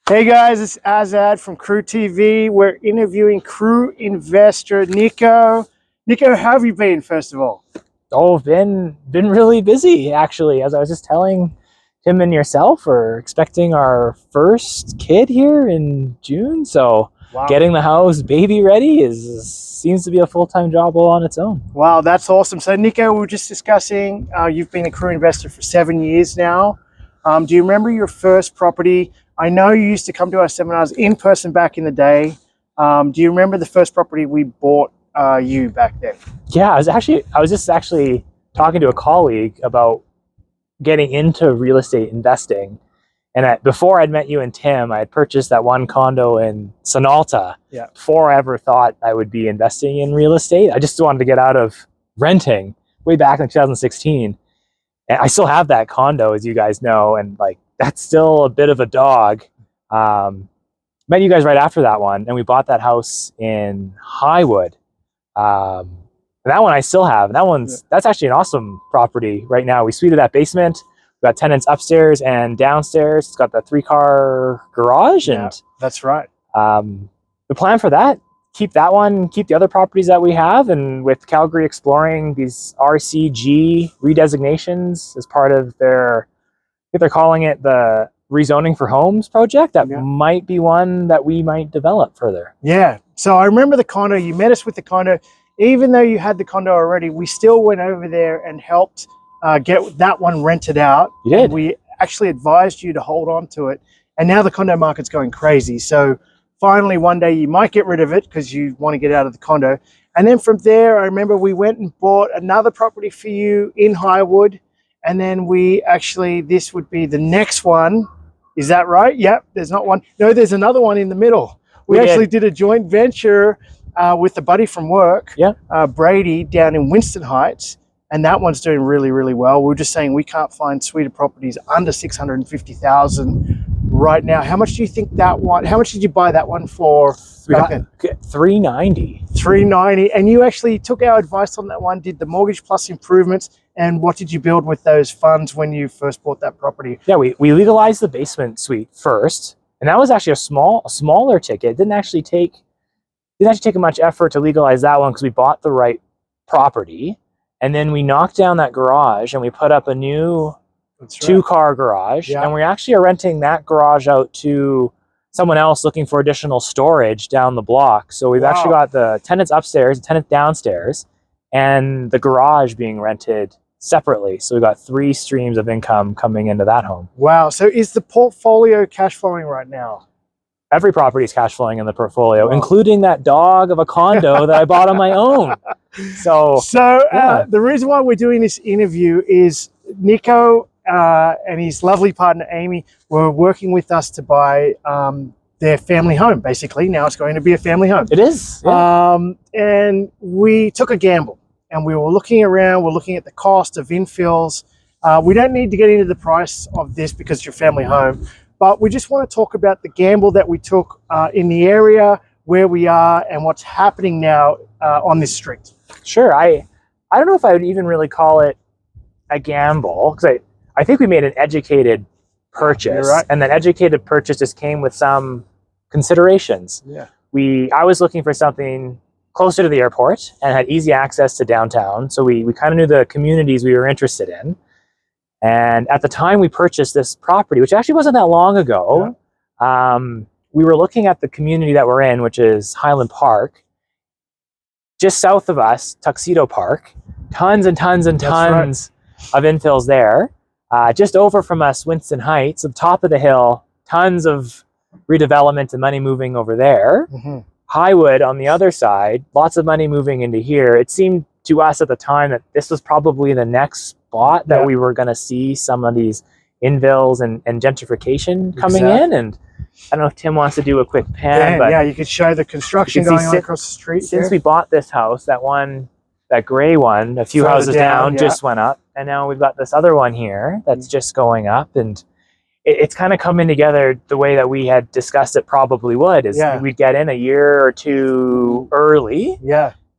Hey guys, it's Azad from Crew TV. We're interviewing Crew investor Niko. Niko, how have you been, first of all? Oh, been really busy actually. As I was just telling Tim and yourself, we're expecting our first kid here in June. So Wow. getting the house baby ready seems to be a full-time job all on its own. Wow, that's awesome. So Niko, we were just discussing, you've been a Crew investor for 7 years now. Do you remember your first property? I know you used to come to our seminars in person back in the day. Do you remember the first property we bought you back then? Yeah, I was just actually talking to a colleague about getting into real estate investing. And before I'd met you and Tim, I had purchased that one condo in Sonalta. Yeah. Before I ever thought I would be investing in real estate. I just wanted to get out of renting way back in 2016. And I still have that condo, as you guys know, and like that's still a bit of a dog. Met you guys right after that one, and we bought that house in Highwood. And that one I still have. That's actually an awesome property right now. We suited that basement. We got tenants upstairs and downstairs. It's got the 3-car garage, and that's right. The plan for that, keep that one, keep the other properties that we have, and with Calgary exploring these RCG redesignations as part of their, I think they're calling it the rezoning for homes project, that might be one that we might develop further. Yeah, so I remember the condo, you met us with the condo. Even though you had the condo already, we still went over there and helped get that one rented out. You did. And we actually advised you to hold on to it. And now the condo market's going crazy. So finally, one day you might get rid of it because you want to get out of the condo. And then from there, I remember we went and bought another property for you in Highwood. And then this would be the next one. Is that right? Yep, there's not one. No, there's another one in the middle. We actually did a joint venture with a buddy from work, Brady, down in Winston Heights. And that one's doing really, really well. We were just saying we can't find suite of properties under 650,000 right now. How much do you think that one, how much did you buy that one for? $390. $390. And you actually took our advice on that one, did the mortgage plus improvements. And what did you build with those funds when you first bought that property? Yeah, we legalized the basement suite first. And that was actually a smaller ticket. It didn't actually take much effort to legalize that one because we bought the right property. And then we knocked down that garage and we put up a new 2-car garage. Yeah. And we actually are renting that garage out to someone else looking for additional storage down the block. So we've actually got the tenants upstairs, the tenant downstairs, and the garage being rented separately. So we've got 3 streams of income coming into that home. Wow. So is the portfolio cash flowing right now? Every property is cash flowing in the portfolio, including that dog of a condo that I bought on my own. So the reason why we're doing this interview is Niko and his lovely partner Amy were working with us to buy their family home. Basically, now it's going to be a family home. It is. Yeah. And we took a gamble, and we were looking around. We're looking at the cost of infills. We don't need to get into the price of this because it's your family home. But we just want to talk about the gamble that we took in the area, where we are, and what's happening now on this street. Sure. I don't know if I would even really call it a gamble, because I think we made an educated purchase. Right. And that educated purchase just came with some considerations. Yeah. I was looking for something closer to the airport and had easy access to downtown. So we kind of knew the communities we were interested in. And at the time we purchased this property, which actually wasn't that long ago, we were looking at the community that we're in, which is Highland Park. Just south of us, Tuxedo Park, tons and tons and tons of infills there. Just over from us, Winston Heights, at the top of the hill, tons of redevelopment and money moving over there. Mm-hmm. Highwood on the other side, lots of money moving into here. It seemed to us at the time that this was probably the next spot that we were going to see some of these infills and gentrification coming in. And I don't know if Tim wants to do a quick pan, but you could show the construction going on across the street. Since we bought this house, that gray one, a few houses down, just went up, and now we've got this other one here that's just going up, and it's kind of coming together the way that we had discussed it probably would. Is we'd get in a year or two early,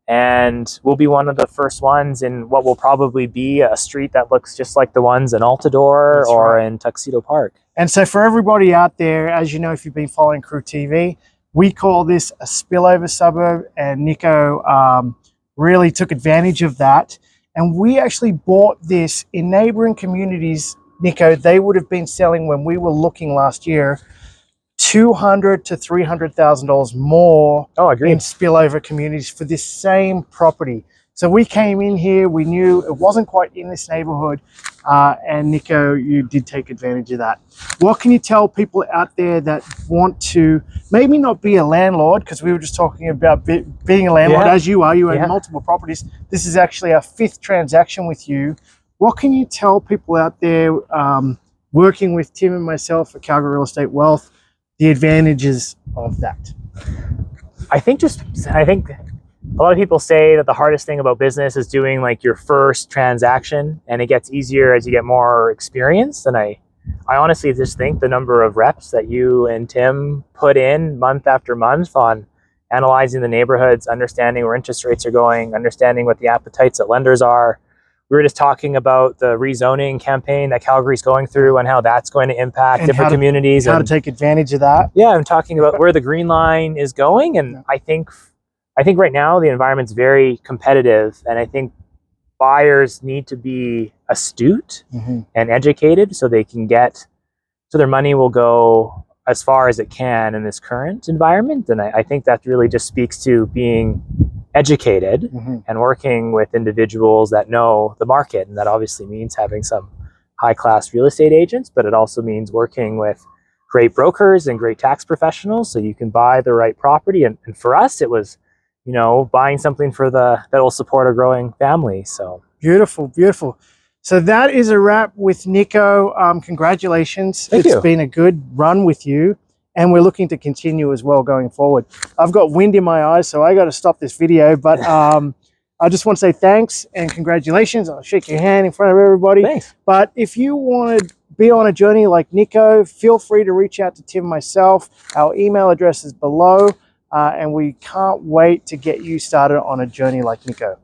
and we'll be one of the first ones in what will probably be a street that looks just like the ones in Altadore That's or right. in Tuxedo Park. And so for everybody out there, as you know, if you've been following Crew TV, we call this a spillover suburb, and Niko really took advantage of that. And we actually bought this in neighboring communities. Niko, they would have been selling when we were looking last year, $200,000 to $300,000 more Oh, agreed. in spillover communities for this same property. So we came in here, we knew it wasn't quite in this neighborhood, and Niko, you did take advantage of that. What can you tell people out there that want to maybe not be a landlord, because we were just talking about being a landlord, as you are, you own multiple properties. This is actually our 5th transaction with you. What can you tell people out there working with Tim and myself at Calgary Real Estate Wealth, the advantages of that? I think a lot of people say that the hardest thing about business is doing like your first transaction, and it gets easier as you get more experience. And I honestly just think the number of reps that you and Tim put in month after month on analyzing the neighborhoods, understanding where interest rates are going, understanding what the appetites of lenders are. We were just talking about the rezoning campaign that Calgary's going through and how that's going to impact And different communities. How to take advantage of that. Yeah, I'm talking about where the green line is going. And I think right now the environment's very competitive, and I think buyers need to be astute and educated so they can so their money will go as far as it can in this current environment. And I think that really just speaks to being educated and working with individuals that know the market. And that obviously means having some high-class real estate agents, but it also means working with great brokers and great tax professionals so you can buy the right property. And for us, it was, buying something that will support a growing family. So beautiful, beautiful. So that is a wrap with Niko. Congratulations. Thank you. It's been a good run with you, and we're looking to continue as well going forward. I've got wind in my eyes, so I got to stop this video, but I just want to say thanks and congratulations. I'll shake your hand in front of everybody. Thanks. But if you want to be on a journey like Niko, feel free to reach out to Tim and myself. Our email address is below. And we can't wait to get you started on a journey like Niko.